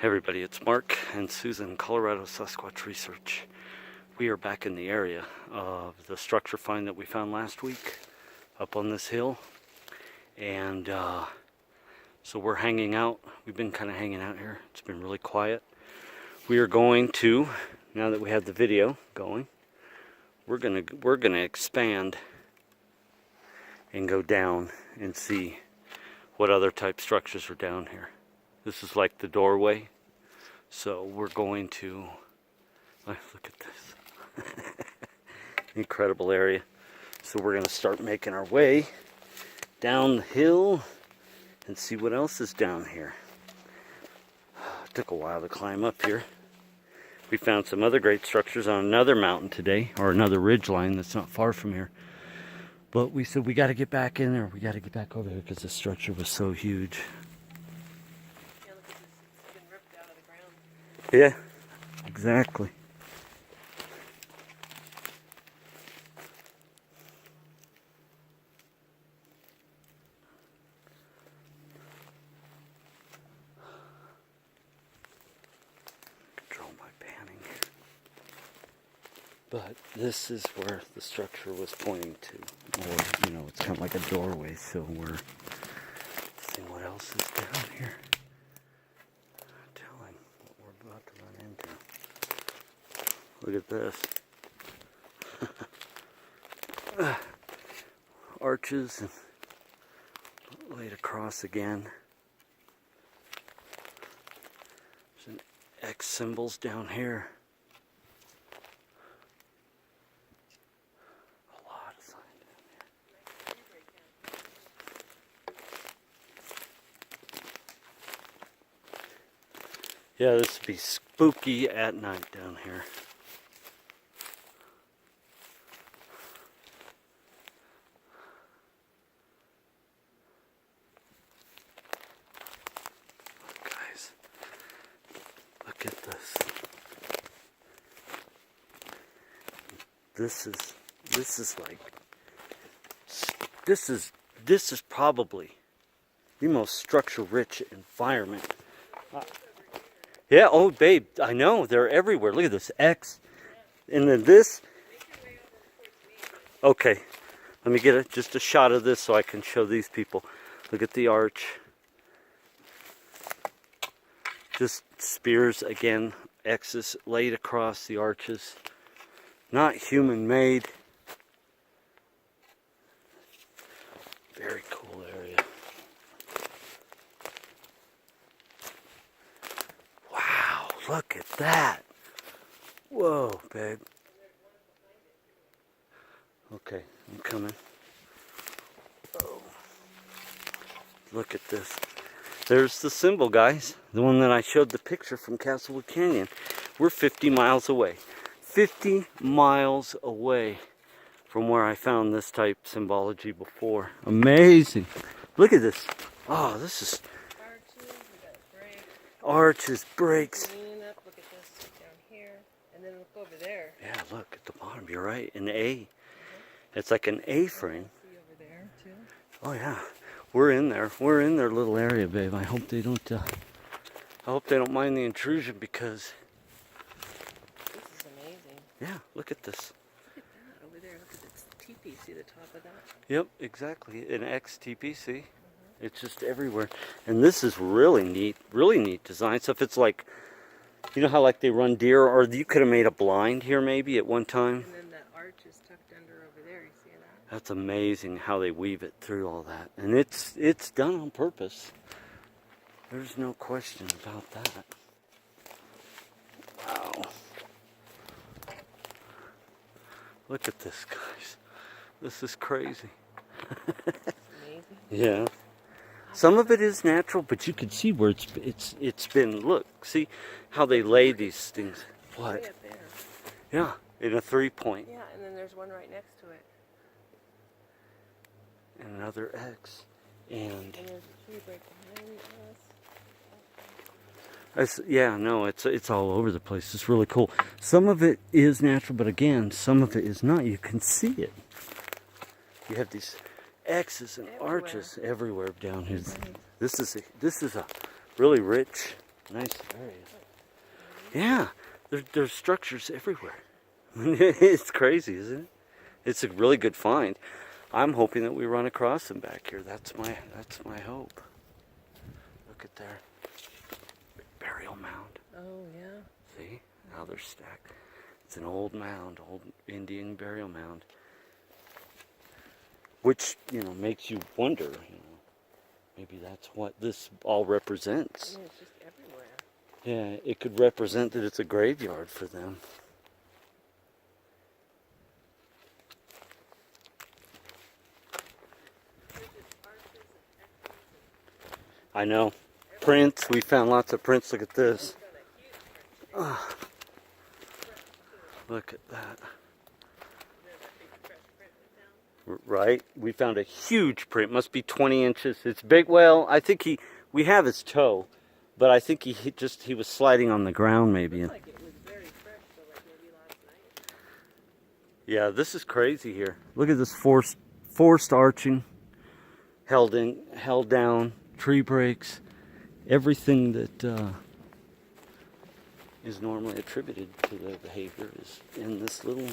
Hey everybody, it's Mark and Susan, Colorado Sasquatch Research. We are back in the area of the structure find that we found last week up on this hill. And so we're hanging out. We've been kind of hanging out here. It's been really quiet. We are going to, now that we have the video going, we're gonna expand and go down and see what other type structures are down here. This is like the doorway. So we're going to, look at this. Incredible area. So we're going to start making our way down the hill and see what else is down here. It took a while to climb up here. We found some other great structures on another mountain today, or another ridge line that's not far from here. But we said we got to get back in there. We got to get back over here because the structure was so huge. Yeah, exactly. Control my panning here. But this is where the structure was pointing to. Or, you know, it's kind of like a doorway, so we're seeing what else is down here. About to run into. Look at this. Arches and laid across again. There's an X symbols down here. A lot of sign down here. Yeah, this would be spooky at night down here. Look, guys, look at this. This is probably the most structure-rich environment. Yeah, oh babe, I know, they're everywhere. Look at this X. And then this. Okay, let me get just a shot of this so I can show these people. Look at the arch. Just spears again, X's laid across the arches. Not human made. Very cool area. Look at that. Whoa, babe. Okay, I'm coming. Oh. Look at this. There's the symbol, guys. The one that I showed the picture from Castlewood Canyon. We're 50 miles away. 50 miles away from where I found this type symbology before. Amazing. Look at this. Oh, this is... Arches, breaks. Look at this down here, and then look over there. Yeah, look at the bottom. You're right, an A. It's like an A-frame. See over there too. Oh yeah, we're in there. We're in their little area, babe. I hope they don't. I hope they don't mind the intrusion because. This is amazing. Yeah, look at this. Look at that over there. Look at this teepee. See the top of that? Yep, exactly. An XTPC. It's just everywhere. And this is really neat design stuff. It's like, you know how like they run deer, or you could have made a blind here maybe at one time. And then that arch is tucked under over there. You see that? That's amazing how they weave it through all that. And it's done on purpose. There's no question about that. Wow. Look at this, guys. This is crazy. Amazing. Yeah. Some of it is natural, but you can see where it's been. Look, see how they lay these things. What? Way up there. Yeah, in a 3-point. Yeah, and then there's one right next to it. And another X. And there's a tree right behind us. yeah, no, it's all over the place. It's really cool. Some of it is natural, but again, some of it is not. You can see it. You have these X's and arches everywhere down here. This is a really rich Nice area. Yeah, there's structures everywhere. It's crazy, isn't it? It's a really good find. I'm hoping that we run across them back here. That's my hope. Look at there. Burial mound. Oh, yeah. See? How they're stacked. It's an old mound, old Indian burial mound. Which, makes you wonder, maybe that's what this all represents. Yeah, it's just everywhere. Yeah, it could represent that it's a graveyard for them. I know. Prints. We found lots of prints. Look at this. Look at that. Right? We found a huge print. Must be 20 inches. It's big. Well, I think we have his toe, but I think he was sliding on the ground maybe. Looks like it was very fresh, so like maybe last night. Yeah, this is crazy here. Look at this forced arching, held down, tree breaks, everything that is normally attributed to the behavior is in this little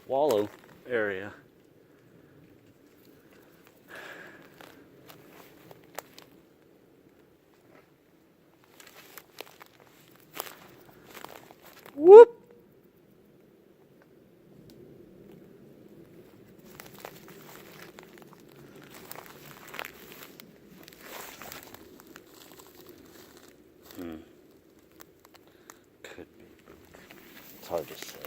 wallow area. Whoop! Could be. It's hard to say.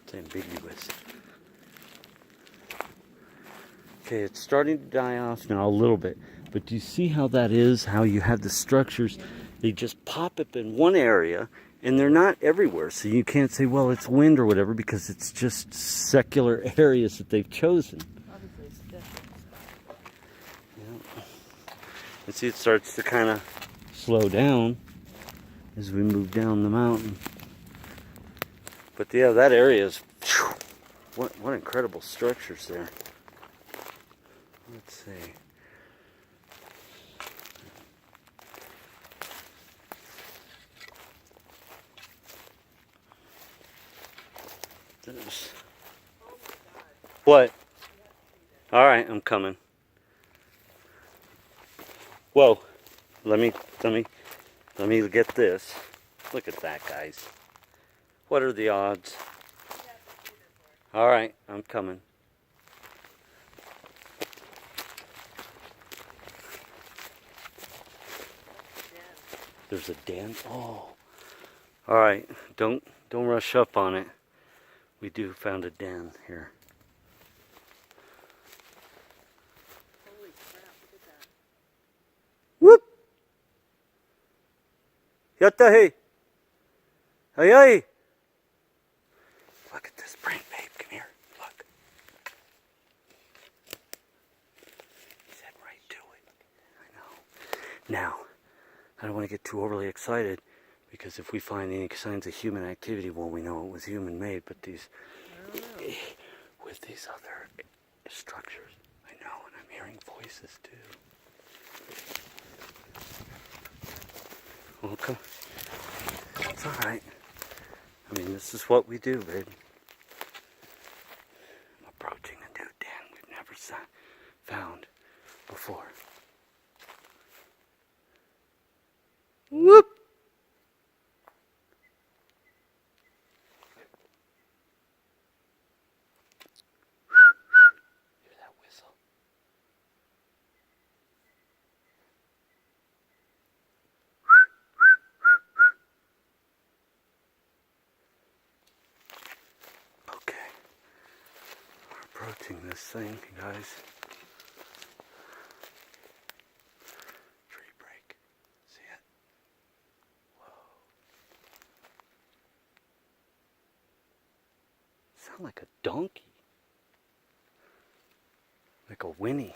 It's ambiguous. Okay, it's starting to die off now a little bit. But do you see how that is? How you have the structures, they just pop up in one area and they're not everywhere. So you can't say, well, it's wind or whatever, because it's just secular areas that they've chosen. Obviously, it's different. Yeah. And see, it starts to kind of slow down as we move down the mountain. But yeah, that area is, what incredible structures there. Let's see. There's... What? All right, I'm coming. Whoa. Let me get this. Look at that, guys. What are the odds? All right, I'm coming. There's a den. Oh. All right, don't rush up on it. We found a den here. Holy crap, look at that. Whoop! Yatta hey! Hey hey! Look at this print, babe. Come here. Look. He's heading right to it. I know. Now, I don't want to get too overly excited, because if we find any signs of human activity, well, we know it was human made, but with these other structures, I know, and I'm hearing voices too. Okay. It's alright. I mean, this is what we do, babe. I'm approaching a new den we've never found before. Whoop! Hear that whistle? Okay. We're approaching this thing, you guys. Tree break. See it? Whoa. Sound like a donkey. Like a whinny.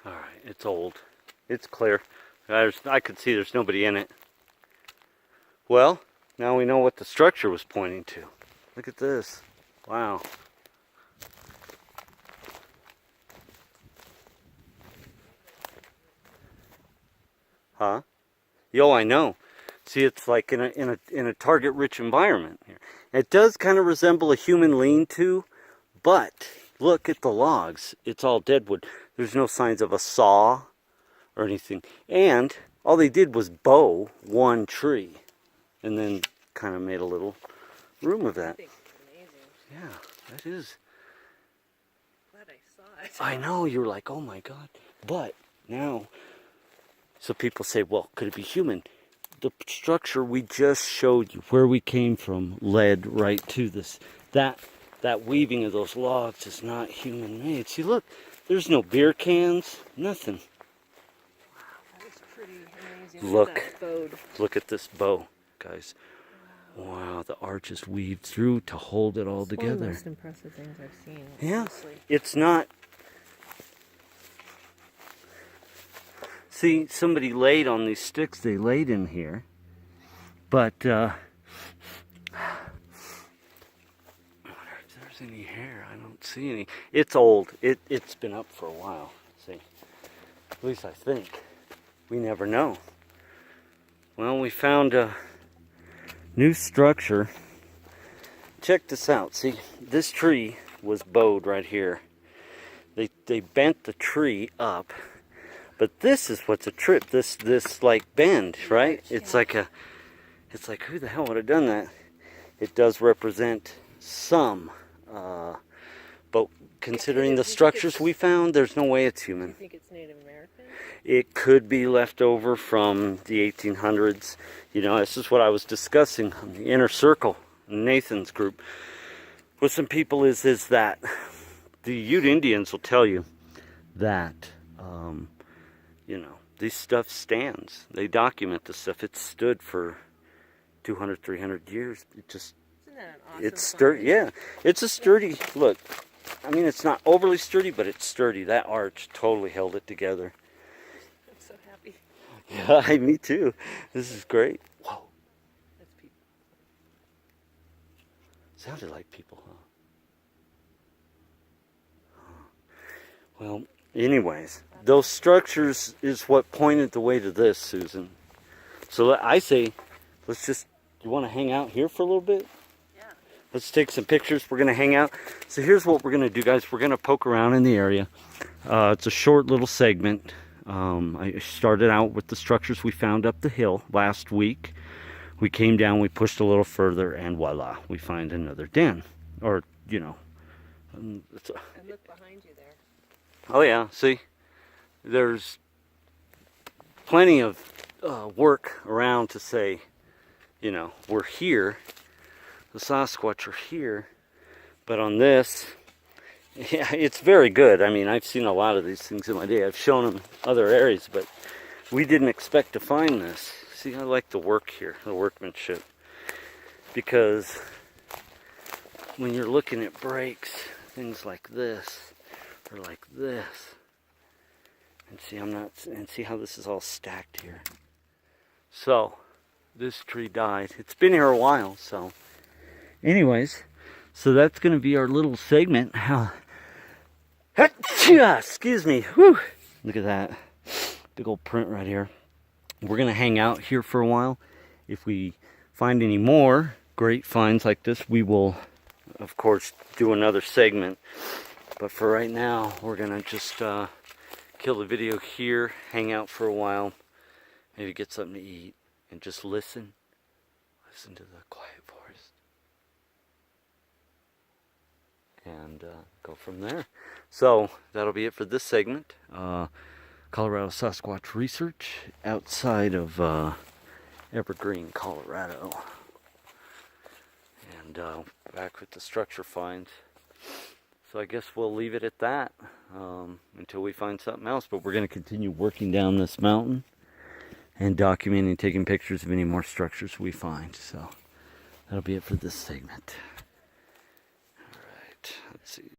Alright, it's old. It's clear. I could see there's nobody in it. Well, now we know what the structure was pointing to. Look at this. Wow. Huh? Yo, I know. See, it's like in a target-rich environment here. It does kind of resemble a human lean-to, but look at the logs. It's all dead wood. There's no signs of a saw or anything. And all they did was bow one tree, and then kind of made a little room of that. I think it's amazing. Yeah, that is. Glad I saw it. I know, you were like, oh my God. But now, so people say, well, could it be human? The structure we just showed you, where we came from, led right to this. That weaving of those logs is not human made. See, look, there's no beer cans, nothing. That is pretty amazing. Look at this bow, guys. Wow, the arch is weaved through to hold it all together. One of the most impressive things I've seen. Yeah, Honestly. it's not. See, somebody laid on these sticks they laid in here, but I wonder if there's any hair. I don't see any. It's old. It's been up for a while. See, at least I think. We never know. Well, we found a new structure. Check this out. See, this tree was bowed right here. They bent the tree up. But this is what's a trip. This like bend, right? It's like who the hell would have done that? It does represent some, but considering the structures we found, there's no way it's human. You think it's Native American? It could be left over from the 1800s. You know, this is what I was discussing on the inner circle, Nathan's group, with some people is that the Ute Indians will tell you that. You know, this stuff stands. They document this stuff. It's stood for 200, 300 years. It just, Isn't that an awesome it's sturdy. Yeah, it's a sturdy, look, I mean, it's not overly sturdy, but it's sturdy. That arch totally held it together. I'm so happy. Yeah, me too. This is great. Whoa. That's people. Sounded like people, huh? Well, anyways, those structures is what pointed the way to this, Susan. So I say, you want to hang out here for a little bit? Yeah. Let's take some pictures. We're going to hang out. So here's what we're going to do, guys. We're going to poke around in the area. It's a short little segment. I started out with the structures we found up the hill last week. We came down, we pushed a little further, and voila, we find another den. Or, you know. And look behind you there. Oh yeah, see, there's plenty of work around to say, you know, we're here, the Sasquatch are here, but on this, yeah, it's very good. I mean, I've seen a lot of these things in my day. I've shown them other areas, but we didn't expect to find this. See, I like the work here, the workmanship, because when you're looking at breaks, things like this, or like this, and see how this is all stacked here. So this tree died. It's been here a while. So anyways, so that's going to be our little segment. How excuse me. Whew. Look at that big old print right here. We're going to hang out here for a while. If we find any more great finds like this, we will of course do another segment. But for right now, we're going to just kill the video here, hang out for a while, maybe get something to eat, and just listen to the quiet forest, and go from there. So that'll be it for this segment. Colorado Sasquatch research outside of Evergreen, Colorado. And back with the structure finds. So I guess we'll leave it at that until we find something else. But we're going to continue working down this mountain and documenting, taking pictures of any more structures we find. So that'll be it for this segment. All right, let's see.